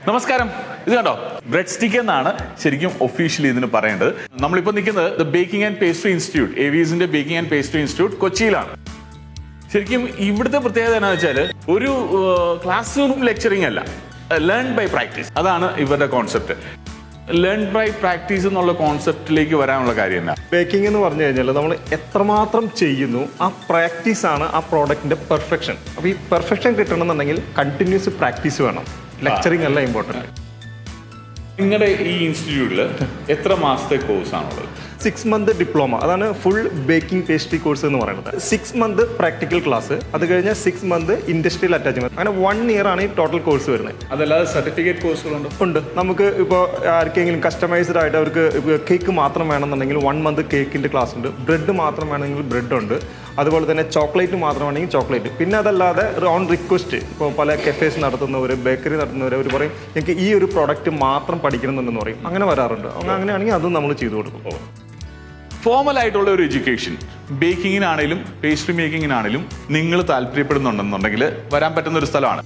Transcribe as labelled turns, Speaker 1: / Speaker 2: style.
Speaker 1: നമസ്കാരം. ഇത് കണ്ടോ, ബ്രെഡ് സ്റ്റിക്ക് എന്നാണ് ശരിക്കും ഒഫീഷ്യലി ഇതിന് പറയേണ്ടത്. നമ്മളിപ്പോൾ നിൽക്കുന്നത് the baking and pastry institute, AVSന്റെ ബേക്കിംഗ് ആൻഡ് പേസ്ട്രി ഇൻസ്റ്റിറ്റ്യൂട്ട് കൊച്ചിയിലാണ്. ശരിക്കും ഇവിടുത്തെ പ്രത്യേകത എന്താണെന്ന് വെച്ചാൽ ഒരു ക്ലാസ് റൂം ലെക്ചറിങ് അല്ല, ലേൺ ബൈ പ്രാക്ടീസ്. അതാണ് ഇവരുടെ കോൺസെപ്റ്റ്. ലേൺ ബൈ പ്രാക്ടീസ് എന്നുള്ള കോൺസെപ്റ്റിലേക്ക് വരാനുള്ള കാര്യം എന്നാ,
Speaker 2: ബേക്കിംഗ് എന്ന് പറഞ്ഞു കഴിഞ്ഞാൽ നമ്മൾ എത്രമാത്രം ചെയ്യുന്നു ആ പ്രാക്ടീസ് ആണ് ആ പ്രോഡക്റ്റിന്റെ പെർഫെക്ഷൻ. അപ്പോൾ ഈ പെർഫെക്ഷൻ കിട്ടണമെന്നുണ്ടെങ്കിൽ കണ്ടിന്യൂസ് പ്രാക്ടീസ് വേണം. ലെക്ചറിങ് അല്ല ഇമ്പോർട്ടൻറ്റ്.
Speaker 1: നിങ്ങളുടെ ഈ ഇൻസ്റ്റിറ്റ്യൂട്ടിൽ എത്ര മാസത്തെ കോഴ്സാണുള്ളത്?
Speaker 2: 6 month ഡിപ്ലോമ, അതാണ് ഫുൾ ബേക്കിംഗ് പേസ്ട്രി കോഴ്സ് എന്ന് പറയുന്നത്. 6 month പ്രാക്ടിക്കൽ ക്ലാസ്, അത് കഴിഞ്ഞാൽ 6 month ഇൻഡസ്ട്രിയൽ അറ്റാച്ച്മെന്റ്. അങ്ങനെ 1 year ആണ് ഈ ടോട്ടൽ കോഴ്സ് വരുന്നത്.
Speaker 1: അതല്ലാതെ സർട്ടിഫിക്കറ്റ് കോഴ്സുകളുണ്ട്?
Speaker 2: ഉണ്ട്. നമുക്ക് ഇപ്പോൾ ആർക്കെങ്കിലും കസ്റ്റമൈസ്ഡ് ആയിട്ട് അവർക്ക് കേക്ക് മാത്രം വേണമെന്നുണ്ടെങ്കിൽ 1 month കേക്കിൻ്റെ ക്ലാസ് ഉണ്ട്. ബ്രെഡ് മാത്രം വേണമെങ്കിൽ ബ്രെഡ് ഉണ്ട്. അതുപോലെ തന്നെ ചോക്ലേറ്റ് മാത്രം വേണമെങ്കിൽ ചോക്ലേറ്റ്. പിന്നെ അതല്ലാതെ ഓൺ റിക്വസ്റ്റ്, ഇപ്പോൾ പല കഫേസ് നടത്തുന്നവർ, ബേക്കറി നടത്തുന്നവർ, അവർ പറയും എനിക്ക് ഈ ഒരു പ്രോഡക്റ്റ് മാത്രം പഠിക്കണമെന്ന് പറയും. അങ്ങനെ വരാറുണ്ട്. അങ്ങനെയാണെങ്കിൽ അതും നമ്മൾ ചെയ്തു കൊടുക്കും.
Speaker 1: ഫോർമൽ ആയിട്ടുള്ള ഒരു എഡ്യൂക്കേഷൻ ബേക്കിങ്ങിനാണേലും പേസ്ട്രി മേക്കിങ്ങിനാണേലും നിങ്ങൾ താല്പര്യപ്പെടുന്നുണ്ടെന്നുണ്ടെങ്കിൽ വരാൻ പറ്റുന്ന ഒരു സ്ഥലമാണ്.